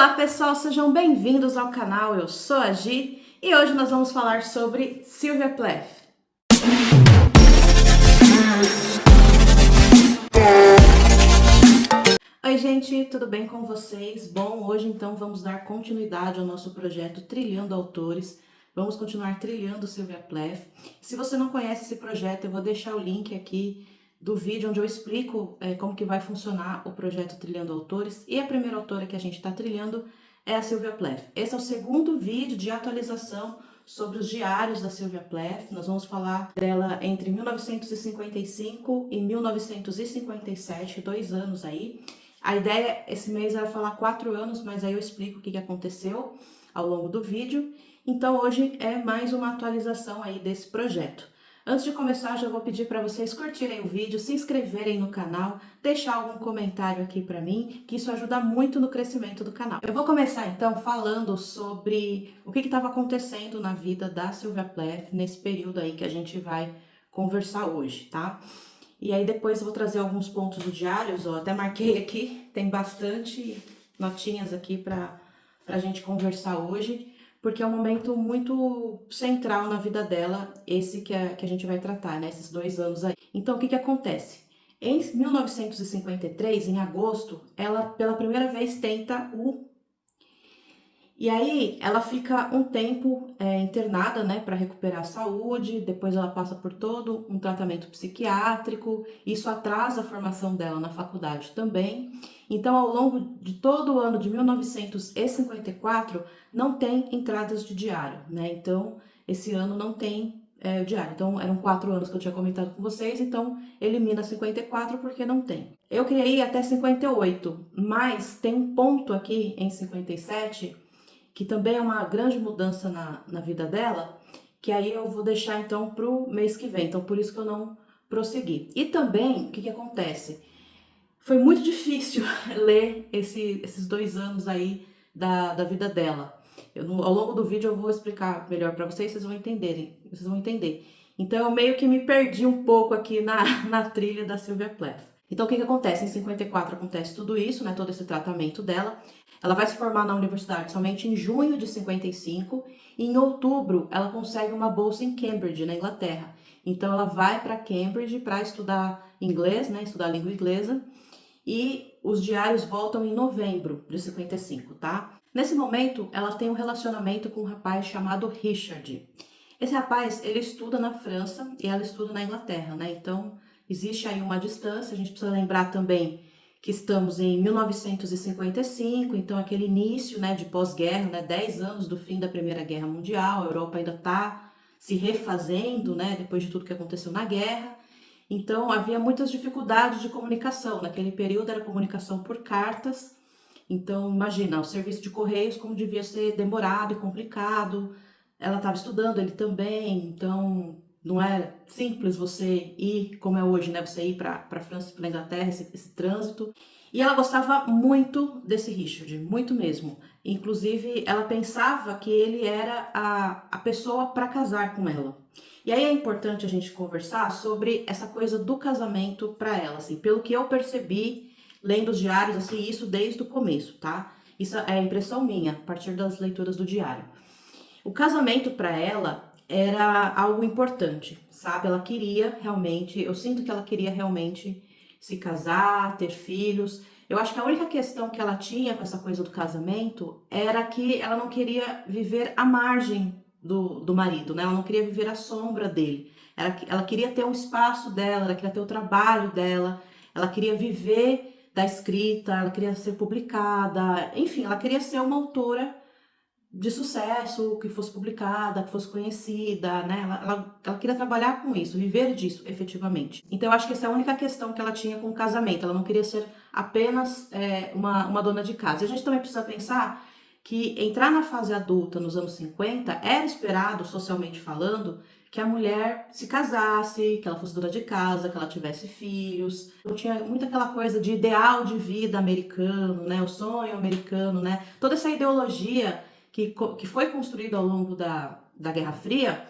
Olá pessoal, sejam bem-vindos ao canal, eu sou a Gi e hoje nós vamos falar sobre Sylvia Plath. Oi gente, tudo bem com vocês? Bom, hoje então vamos dar continuidade ao nosso projeto Trilhando Autores. Vamos continuar trilhando Sylvia Plath. Se você não conhece esse projeto, eu vou deixar o link aqui do vídeo onde eu explico como que vai funcionar o projeto Trilhando Autores. E a primeira autora que a gente está trilhando é a Sylvia Plath. Esse é o segundo vídeo de atualização sobre os diários da Sylvia Plath. Nós vamos falar dela entre 1955 e 1957, 2 anos aí. A ideia esse mês era falar 4 anos, mas aí eu explico o que aconteceu ao longo do vídeo. Então hoje é mais uma atualização aí desse projeto. Antes de começar, já vou pedir para vocês curtirem o vídeo, se inscreverem no canal, deixar algum comentário aqui para mim, que isso ajuda muito no crescimento do canal. Eu vou começar então falando sobre o que estava acontecendo na vida da Sylvia Plath nesse período aí que a gente vai conversar hoje, tá? E aí depois eu vou trazer alguns pontos do diário, ó, até marquei aqui, tem bastante notinhas aqui para a gente conversar hoje, porque é um momento muito central na vida dela, esse que a gente vai tratar, né, esses 2 anos aí. Então, o que acontece? Em 1953, em agosto, ela pela primeira vez tenta e aí ela fica um tempo internada, né, para recuperar a saúde, depois ela passa por todo um tratamento psiquiátrico, isso atrasa a formação dela na faculdade também. Então, ao longo de todo o ano de 1954, não tem entradas de diário, né? Então, esse ano não tem o diário. Então, eram 4 anos que eu tinha comentado com vocês, então elimina 54 porque não tem. Eu queria ir até 58, mas tem um ponto aqui em 57 que também é uma grande mudança na vida dela, que aí eu vou deixar então para o mês que vem, então por isso que eu não prossegui. E também, o que acontece? Foi muito difícil ler esses 2 anos aí da vida dela. Ao longo do vídeo eu vou explicar melhor para vocês, vocês vão entender. Então eu meio que me perdi um pouco aqui na trilha da Sylvia Plath. Então o que acontece? Em 54 acontece tudo isso, né, todo esse tratamento dela. Ela vai se formar na universidade somente em junho de 55 e em outubro ela consegue uma bolsa em Cambridge, na Inglaterra. Então ela vai para Cambridge para estudar inglês, né, estudar a língua inglesa, e os diários voltam em novembro de 55, tá? Nesse momento, ela tem um relacionamento com um rapaz chamado Richard. Esse rapaz, ele estuda na França e ela estuda na Inglaterra, né? Então, existe aí uma distância. A gente precisa lembrar também que estamos em 1955, então aquele início, né, de pós-guerra, né, 10 anos do fim da Primeira Guerra Mundial, a Europa ainda está se refazendo, né, depois de tudo que aconteceu na guerra. Então havia muitas dificuldades de comunicação, naquele período era comunicação por cartas, então imagina, o serviço de correios como devia ser demorado e complicado, ela estava estudando, ele também, então não é simples você ir, como é hoje, né? Você ir para a França e para a Inglaterra, esse trânsito. E ela gostava muito desse Richard, muito mesmo. Inclusive, ela pensava que ele era a pessoa para casar com ela. E aí é importante a gente conversar sobre essa coisa do casamento para ela, assim, pelo que eu percebi lendo os diários, assim, isso desde o começo, tá? Isso é impressão minha, a partir das leituras do diário. O casamento para ela era algo importante, sabe? Ela queria realmente, eu sinto que ela queria realmente se casar, ter filhos. Eu acho que a única questão que ela tinha com essa coisa do casamento era que ela não queria viver à margem do marido, né? Ela não queria viver à sombra dele. Ela queria ter um espaço dela, ela queria ter o trabalho dela, ela queria viver da escrita, ela queria ser publicada, enfim, ela queria ser uma autora de sucesso, que fosse publicada, que fosse conhecida, né? Ela queria trabalhar com isso, viver disso efetivamente. Então eu acho que essa é a única questão que ela tinha com o casamento. Ela não queria ser apenas uma dona de casa. E a gente também precisa pensar que entrar na fase adulta nos anos 50 era esperado, socialmente falando, que a mulher se casasse, que ela fosse dona de casa, que ela tivesse filhos. Então tinha muito aquela coisa de ideal de vida americano, né? O sonho americano, né? Toda essa ideologia que foi construído ao longo da Guerra Fria,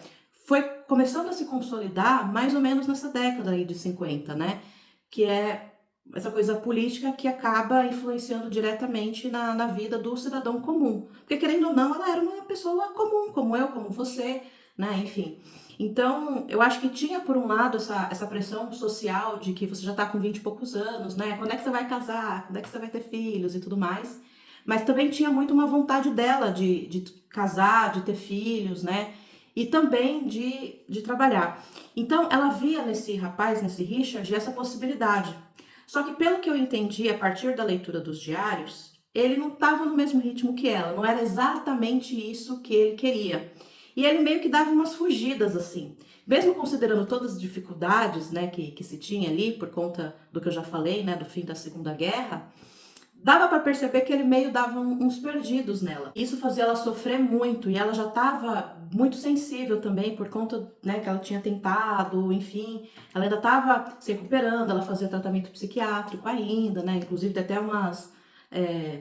foi começando a se consolidar mais ou menos nessa década aí de 50, né? Que é essa coisa política que acaba influenciando diretamente na vida do cidadão comum. Porque, querendo ou não, ela era uma pessoa comum, como eu, como você, né? Enfim. Então, eu acho que tinha, por um lado, essa pressão social de que você já tá com 20 e poucos anos, né? Quando é que você vai casar? Quando é que você vai ter filhos e tudo mais? Mas também tinha muito uma vontade dela de casar, de ter filhos, né? E também de trabalhar. Então, ela via nesse rapaz, nesse Richard, essa possibilidade. Só que, pelo que eu entendi a partir da leitura dos diários, ele não estava no mesmo ritmo que ela, não era exatamente isso que ele queria. E ele meio que dava umas fugidas, assim. Mesmo considerando todas as dificuldades, né, que se tinha ali, por conta do que eu já falei, né, do fim da Segunda Guerra, dava para perceber que ele meio dava uns perdidos nela. Isso fazia ela sofrer muito e ela já estava muito sensível também por conta, né, que ela tinha tentado, enfim, ela ainda estava se recuperando, ela fazia tratamento psiquiátrico ainda, né, inclusive tem até umas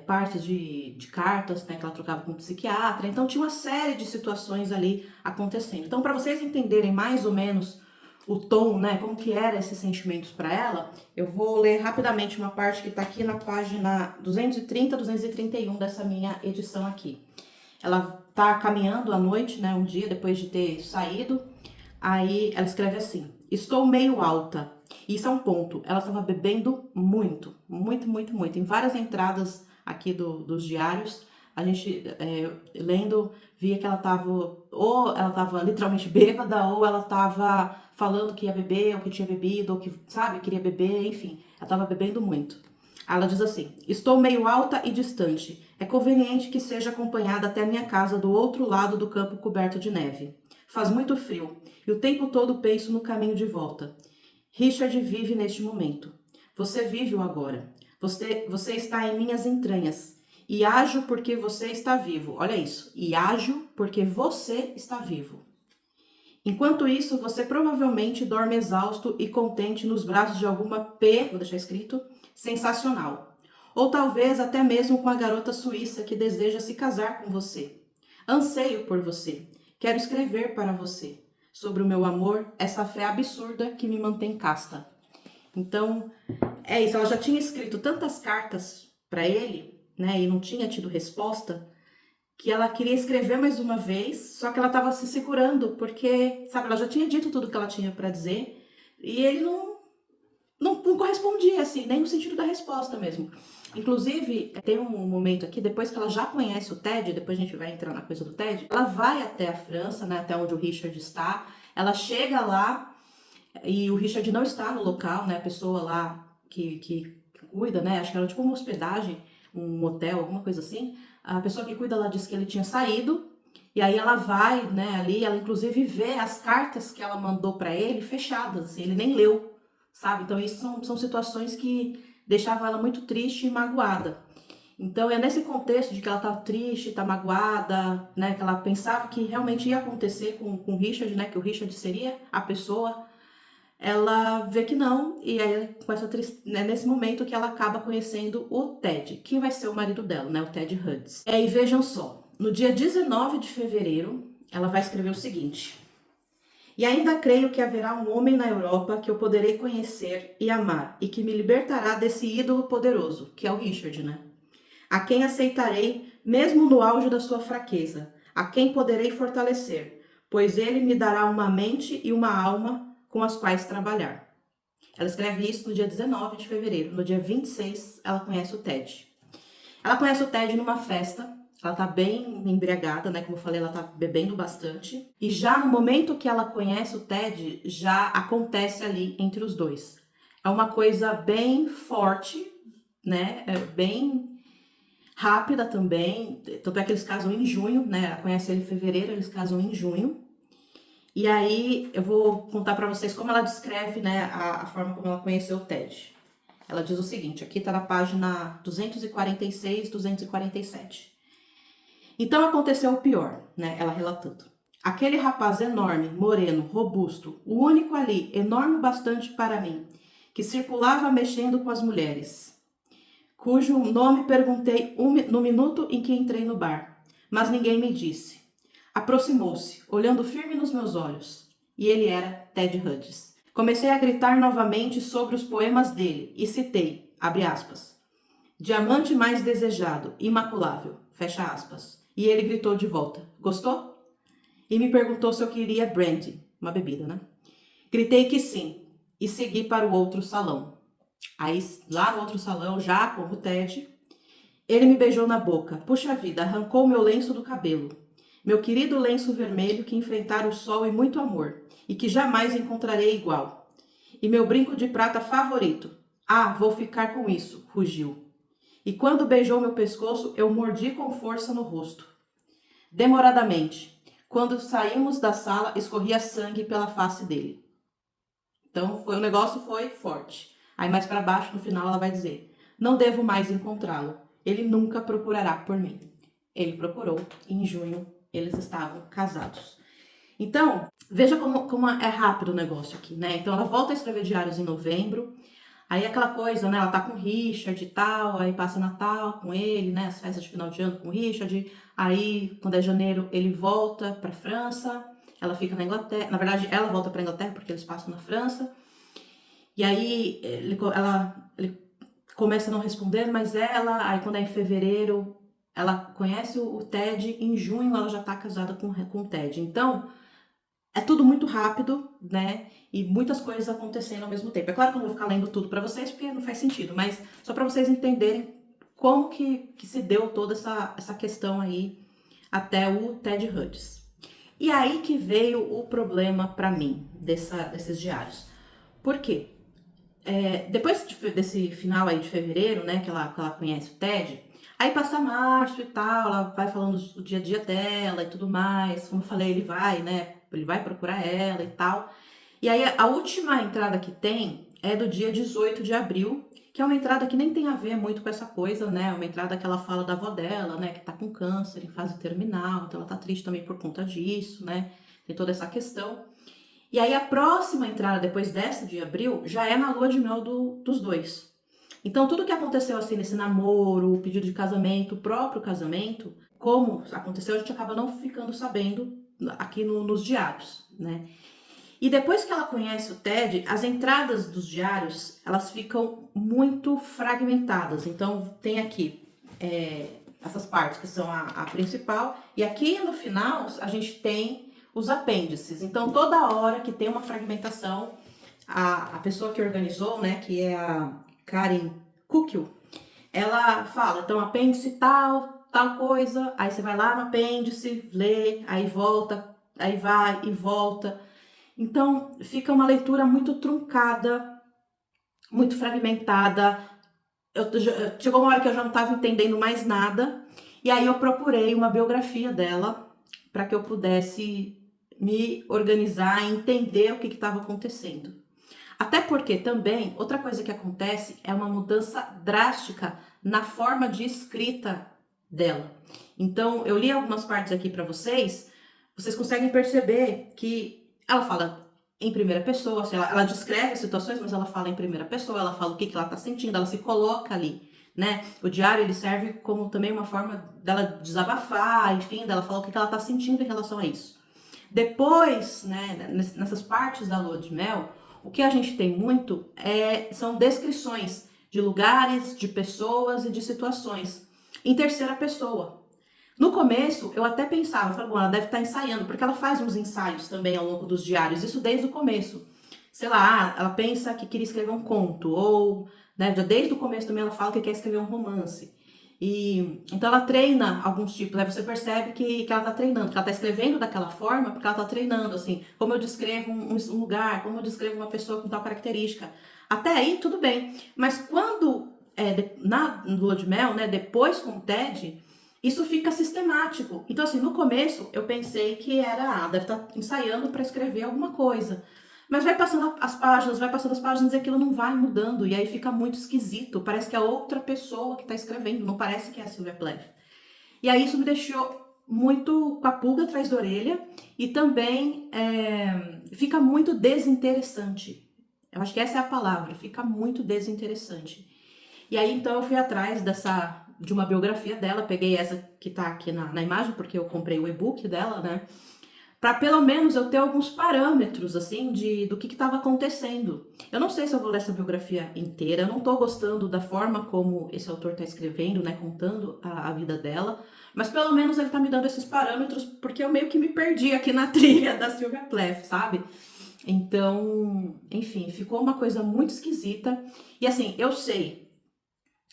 partes de cartas, né, que ela trocava com o psiquiatra, então tinha uma série de situações ali acontecendo. Então, para vocês entenderem mais ou menos o tom, né, como que eram esses sentimentos para ela, eu vou ler rapidamente uma parte que está aqui na página 230, 231 dessa minha edição aqui. Ela tá caminhando à noite, né, um dia depois de ter saído, aí ela escreve assim: estou meio alta. Isso é um ponto. Ela estava bebendo muito, muito, muito, muito. Em várias entradas aqui dos diários, a gente lendo via que ela estava, ou ela estava literalmente bêbada, ou ela estava falando que ia beber, ou que tinha bebido, ou que, sabe, queria beber, enfim. Ela estava bebendo muito. Ela diz assim: estou meio alta e distante. É conveniente que seja acompanhada até a minha casa do outro lado do campo coberto de neve. Faz muito frio, e o tempo todo penso no caminho de volta. Richard vive neste momento. Você vive o agora. Você está em minhas entranhas. E ajo porque você está vivo. Olha isso. E ajo porque você está vivo. Enquanto isso, você provavelmente dorme exausto e contente nos braços de alguma vou deixar escrito, sensacional. Ou talvez até mesmo com a garota suíça que deseja se casar com você. Anseio por você. Quero escrever para você. Sobre o meu amor, essa fé absurda que me mantém casta. Então, é isso. Ela já tinha escrito tantas cartas para ele, né, e não tinha tido resposta, que ela queria escrever mais uma vez, só que ela estava se segurando, porque, sabe, ela já tinha dito tudo que ela tinha para dizer, e ele não correspondia, assim, nem no sentido da resposta mesmo. Inclusive, tem um momento aqui, depois que ela já conhece o Ted, depois a gente vai entrar na coisa do Ted, ela vai até a França, né, até onde o Richard está, ela chega lá, e o Richard não está no local, né, a pessoa lá que cuida, né, acho que era tipo uma hospedagem, um hotel, alguma coisa assim, a pessoa que cuida lá disse que ele tinha saído, e aí ela vai, né, ali, ela inclusive vê as cartas que ela mandou para ele fechadas, assim, ele nem leu, sabe? Então isso são situações que deixavam ela muito triste e magoada. Então é nesse contexto de que ela tá triste, tá magoada, né, que ela pensava que realmente ia acontecer com o Richard, né, que o Richard seria a pessoa, ela vê que não, e aí com essa né, nesse momento que ela acaba conhecendo o Ted, que vai ser o marido dela, né, o Ted Hudson. E vejam só, no dia 19 de fevereiro, ela vai escrever o seguinte: e ainda creio que haverá um homem na Europa que eu poderei conhecer e amar, e que me libertará desse ídolo poderoso, que é o Richard, né? A quem aceitarei, mesmo no auge da sua fraqueza, a quem poderei fortalecer, pois ele me dará uma mente e uma alma com as quais trabalhar. Ela escreve isso no dia 19 de fevereiro. No dia 26, ela conhece o Ted. Ela conhece o Ted numa festa. Ela tá bem embriagada, né? Como eu falei, ela tá bebendo bastante. E já no momento que ela conhece o Ted, já acontece ali entre os dois. É uma coisa bem forte, né? É bem rápida também. Tanto é que eles casam em junho, né? Ela conhece ele em fevereiro, eles casam em junho. E aí eu vou contar para vocês como ela descreve, né, a forma como ela conheceu o Ted. Ela diz o seguinte, aqui tá na página 246, 247. Então aconteceu o pior, né, ela relatando. Aquele rapaz enorme, moreno, robusto, o único ali, enorme bastante para mim, que circulava mexendo com as mulheres, cujo nome perguntei no minuto em que entrei no bar, mas ninguém me disse. Aproximou-se, olhando firme nos meus olhos, e ele era Ted Hudson. Comecei a gritar novamente sobre os poemas dele e citei, abre aspas, diamante mais desejado, imaculável, fecha aspas. E ele gritou de volta, gostou? E me perguntou se eu queria brandy, uma bebida, né? Gritei que sim e segui para o outro salão. Aí, lá no outro salão, já com o Ted, ele me beijou na boca. Puxa vida, arrancou meu lenço do cabelo. Meu querido lenço vermelho que enfrentara o sol e muito amor, e que jamais encontrarei igual. E meu brinco de prata favorito. Ah, vou ficar com isso, rugiu. E quando beijou meu pescoço, eu mordi com força no rosto. Demoradamente. Quando saímos da sala, escorria sangue pela face dele. Então, o negócio foi forte. Aí mais para baixo, no final, ela vai dizer: não devo mais encontrá-lo. Ele nunca procurará por mim. Ele procurou e em junho eles estavam casados. Então, veja como é rápido o negócio aqui, né? Então, ela volta a escrever diários em novembro. Aí aquela coisa, né? Ela tá com o Richard e tal, aí passa Natal com ele, né? As festas de final de ano com o Richard. Aí, quando é janeiro, ele volta pra França. Ela fica na Inglaterra. Na verdade, ela volta pra Inglaterra porque eles passam na França. E aí, ele começa a não responder, mas aí quando é em fevereiro, ela conhece o Ted. Em junho, ela já tá casada com o Ted. Então, é tudo muito rápido, né? E muitas coisas acontecendo ao mesmo tempo. É claro que eu não vou ficar lendo tudo para vocês, porque não faz sentido, mas só para vocês entenderem como que se deu toda essa questão aí até o Ted Hughes. E aí que veio o problema para mim desses diários. Por quê? Depois desse final aí de fevereiro, né, que ela conhece o Ted, aí passa março e tal, ela vai falando do dia a dia dela e tudo mais. Como eu falei, ele vai procurar ela e tal. E aí a última entrada que tem é do dia 18 de abril, que é uma entrada que nem tem a ver muito com essa coisa, né? É uma entrada que ela fala da avó dela, né, que tá com câncer em fase terminal, então ela tá triste também por conta disso, né? Tem toda essa questão. E aí a próxima entrada, depois dessa de abril, já é na lua de mel dos dois. Então tudo que aconteceu assim nesse namoro, o pedido de casamento, o próprio casamento, como aconteceu, a gente acaba não ficando sabendo aqui nos diários, né? E depois que ela conhece o Ted, as entradas dos diários, elas ficam muito fragmentadas. Então tem aqui essas partes que são a principal, e aqui no final a gente tem os apêndices. Então, toda hora que tem uma fragmentação, a pessoa que organizou, né, que é a Karen Kukil, ela fala, então, apêndice tal coisa, aí você vai lá no apêndice, lê, aí volta, aí vai e volta. Então, fica uma leitura muito truncada, muito fragmentada. Chegou uma hora que eu já não estava entendendo mais nada, e aí eu procurei uma biografia dela para que eu pudesse me organizar e entender o que estava acontecendo. Até porque também, outra coisa que acontece é uma mudança drástica na forma de escrita dela. Então, eu li algumas partes aqui para vocês conseguem perceber que ela fala em primeira pessoa, assim, ela descreve as situações, mas ela fala em primeira pessoa, ela fala o que ela tá sentindo, ela se coloca ali, né? O diário, ele serve como também uma forma dela desabafar, enfim, dela falar o que ela tá sentindo em relação a isso. Depois, né, nessas partes da lua de mel, o que a gente tem muito são descrições de lugares, de pessoas e de situações em terceira pessoa. No começo, eu até pensava, eu falei, bom, ela deve estar ensaiando, porque ela faz uns ensaios também ao longo dos diários, isso desde o começo. Sei lá, ela pensa que queria escrever um conto, ou, né, já desde o começo também ela fala que quer escrever um romance. E então ela treina alguns tipos, aí você percebe que ela tá treinando, que ela tá escrevendo daquela forma, porque ela tá treinando, assim, como eu descrevo um lugar, como eu descrevo uma pessoa com tal característica. Até aí, tudo bem. Mas quando, na lua de mel, né, depois com o Ted, isso fica sistemático. Então, assim, no começo eu pensei que deve estar ensaiando para escrever alguma coisa. Mas vai passando as páginas e aquilo não vai mudando. E aí fica muito esquisito. Parece que é outra pessoa que está escrevendo, não parece que é a Sylvia Plath. E aí isso me deixou muito com a pulga atrás da orelha e também fica muito desinteressante. Eu acho que essa é a palavra, fica muito desinteressante. E aí então eu fui atrás de uma biografia dela, peguei essa que tá aqui na imagem, porque eu comprei o e-book dela, né? para pelo menos eu ter alguns parâmetros, assim, do que estava acontecendo. Eu não sei se eu vou ler essa biografia inteira, eu não tô gostando da forma como esse autor tá escrevendo, né, contando a vida dela, mas pelo menos ele tá me dando esses parâmetros, porque eu meio que me perdi aqui na trilha da Sylvia Plath, sabe? Então, enfim, ficou uma coisa muito esquisita. E assim, eu sei,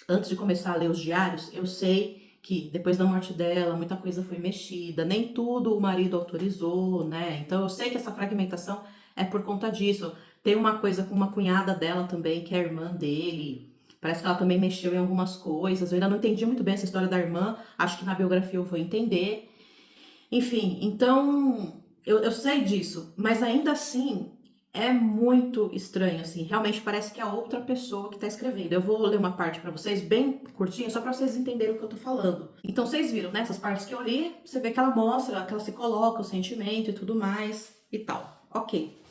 antes de começar a ler os diários, eu sei que depois da morte dela, muita coisa foi mexida, nem tudo o marido autorizou, né? Então eu sei que essa fragmentação é por conta disso. Tem uma coisa com uma cunhada dela também, que é a irmã dele. Parece que ela também mexeu em algumas coisas. Eu ainda não entendi muito bem essa história da irmã. Acho que na biografia eu vou entender. Enfim, então eu sei disso, mas ainda assim é muito estranho, assim. Realmente parece que é outra pessoa que tá escrevendo. Eu vou ler uma parte pra vocês, bem curtinha, só pra vocês entenderem o que eu tô falando. Então vocês viram, né? Essas partes que eu li, você vê que ela mostra, que ela se coloca, o sentimento e tudo mais e tal. Ok.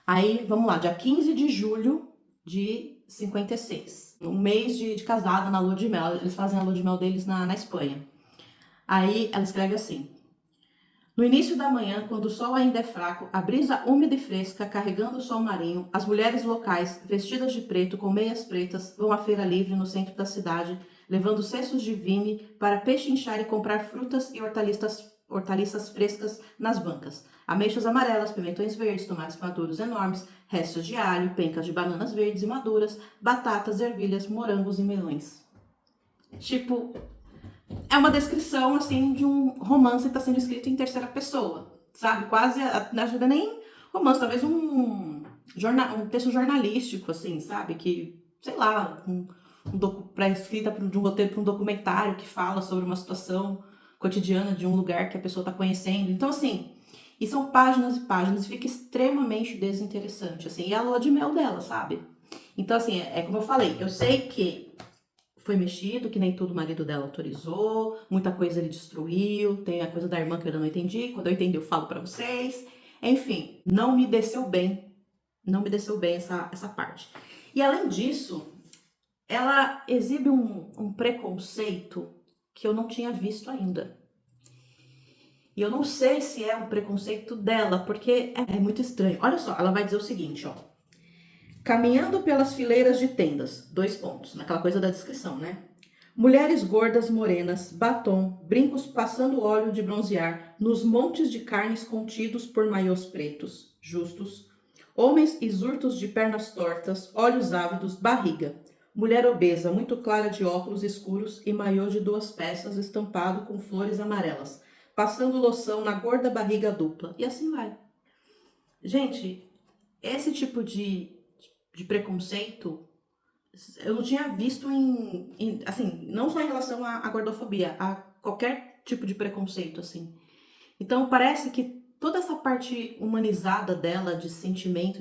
Aí, vamos lá, dia 15 de julho de 56. Um mês de casada na lua de mel. Eles fazem a lua de mel deles na Espanha. Aí ela escreve assim: no início da manhã, quando o sol ainda é fraco, a brisa úmida e fresca, carregando o sol marinho, as mulheres locais, vestidas de preto, com meias pretas, vão à feira livre no centro da cidade, levando cestos de vime para pechinchar e comprar frutas e hortaliças frescas nas bancas. Ameixas amarelas, pimentões verdes, tomates maduros enormes, restos de alho, pencas de bananas verdes e maduras, batatas, ervilhas, morangos e melões. Tipo, é uma descrição, assim, de um romance que está sendo escrito em terceira pessoa, sabe? Quase, não ajuda nem romance, talvez um texto jornalístico, assim, sabe? Que, sei lá, pra escrita de um roteiro para um documentário que fala sobre uma situação cotidiana de um lugar que a pessoa está conhecendo. Então, assim, e são páginas e páginas, e fica extremamente desinteressante, assim, e é a lua de mel dela, sabe? Então, assim, é como eu falei, eu sei que foi mexido, que nem tudo o marido dela autorizou, muita coisa ele destruiu, tem a coisa da irmã que eu ainda não entendi, quando eu entendi eu falo pra vocês. Enfim, não me desceu bem, não me desceu bem essa parte. E além disso, ela exibe um preconceito que eu não tinha visto ainda. E eu não sei se é um preconceito dela, porque é muito estranho. Olha só, ela vai dizer o seguinte, ó. Caminhando pelas fileiras de tendas, 2 pontos, naquela coisa da descrição, né? Mulheres gordas, morenas, batom, brincos passando óleo de bronzear, nos montes de carnes contidos por maiôs pretos, justos. Homens exurtos de pernas tortas, olhos ávidos, barriga. Mulher obesa, muito clara de óculos escuros e maiô de 2 peças estampado com flores amarelas, passando loção na gorda barriga dupla. E assim vai. Gente, esse tipo de preconceito eu não tinha visto assim, não só em relação à gordofobia, a qualquer tipo de preconceito, assim. Então parece que toda essa parte humanizada dela, de sentimento,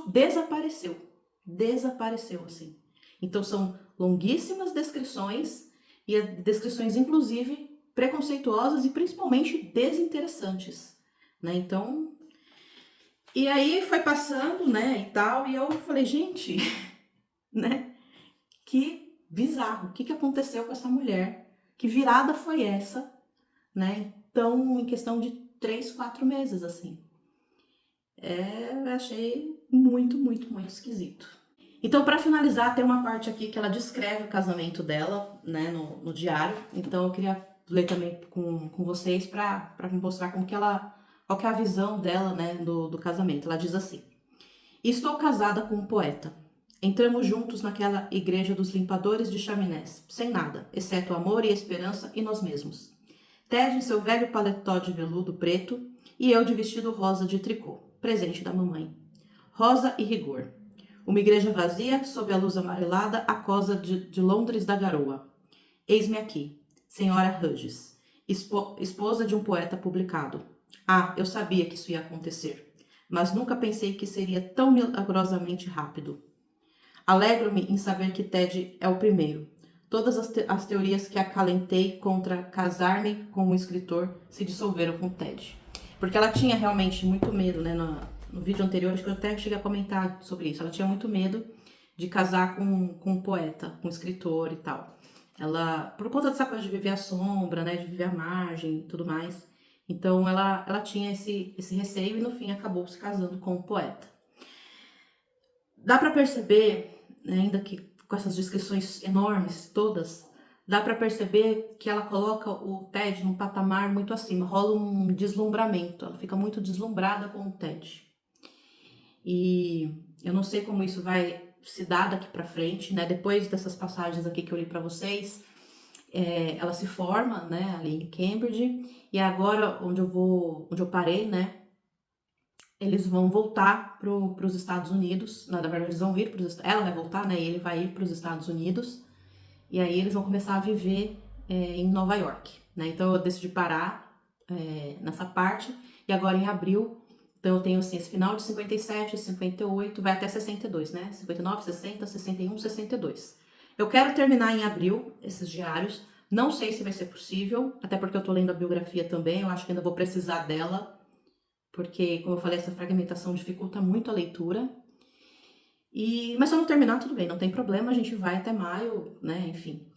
desapareceu. Desapareceu, assim. Então são longuíssimas descrições, e descrições, inclusive, preconceituosas e principalmente desinteressantes, né? Então, e aí foi passando, né, e tal, e eu falei, gente, né? Que bizarro, o que aconteceu com essa mulher? Que virada foi essa, né? Então, em questão de 3, 4 meses, assim. Eu achei muito, muito, muito esquisito. Então, para finalizar, tem uma parte aqui que ela descreve o casamento dela, né, no diário. Então, eu queria ler também com vocês para mostrar como que qual que é a visão dela, né, do casamento. Ela diz assim: estou casada com um poeta. Entramos juntos naquela igreja dos limpadores de chaminés, sem nada, exceto amor e esperança e nós mesmos. Ted em seu velho paletó de veludo preto e eu de vestido rosa de tricô, presente da mamãe. Rosa e rigor. Uma igreja vazia, sob a luz amarelada, a cosa de Londres da garoa. Eis-me aqui, senhora Hughes, esposa de um poeta publicado. Ah, eu sabia que isso ia acontecer, mas nunca pensei que seria tão milagrosamente rápido. Alegro-me em saber que Ted é o primeiro. Todas as teorias que acalentei contra casar-me com um escritor se dissolveram com Ted. Porque ela tinha realmente muito medo, né? No vídeo anterior, acho que eu até cheguei a comentar sobre isso. Ela tinha muito medo de casar com um poeta, com um escritor e tal. Ela, por conta dessa coisa de viver à sombra, né? De viver à margem e tudo mais. Então ela tinha esse receio e no fim acabou se casando com o poeta. Dá para perceber, né, ainda que com essas descrições enormes todas, dá para perceber que ela coloca o Ted num patamar muito acima, rola um deslumbramento, ela fica muito deslumbrada com o Ted. E eu não sei como isso vai se dar daqui para frente, né? Depois dessas passagens aqui que eu li para vocês, ela se forma, né, ali em Cambridge, e agora onde eu parei, né? Eles vão voltar para os Estados Unidos. Na verdade, eles vão ir para os Ela vai voltar, né? E ele vai ir para os Estados Unidos. E aí eles vão começar a viver em Nova York, né? Então eu decidi parar nessa parte. E agora em abril, então eu tenho assim, esse final de 57, 58, vai até 62, né? 59, 60, 61, 62. Eu quero terminar em abril esses diários. Não sei se vai ser possível, até porque eu tô lendo a biografia também. Eu acho que ainda vou precisar dela, porque, como eu falei, essa fragmentação dificulta muito a leitura. Mas se eu não terminar, tudo bem, não tem problema, a gente vai até maio, né, enfim.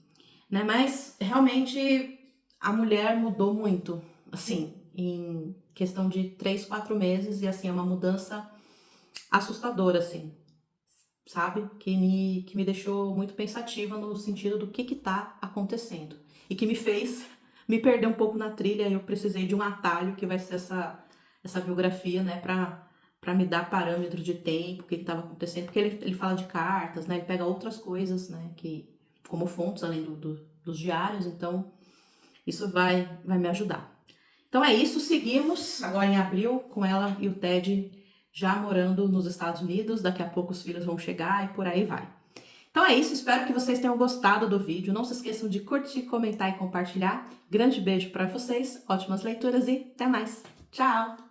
Né, mas, realmente, a mulher mudou muito, assim, em questão de 3, 4 meses, e, assim, é uma mudança assustadora, assim, sabe? Que me deixou muito pensativa no sentido do que tá acontecendo. E que me fez me perder um pouco na trilha, e eu precisei de um atalho, que vai ser essa biografia, né, para me dar parâmetro de tempo, o que estava acontecendo, porque ele fala de cartas, né, ele pega outras coisas, né, como fontes além dos diários, então isso vai me ajudar. Então é isso, seguimos agora em abril com ela e o Ted já morando nos Estados Unidos, daqui a pouco os filhos vão chegar e por aí vai. Então é isso, espero que vocês tenham gostado do vídeo. Não se esqueçam de curtir, comentar e compartilhar. Grande beijo para vocês, ótimas leituras e até mais. Tchau!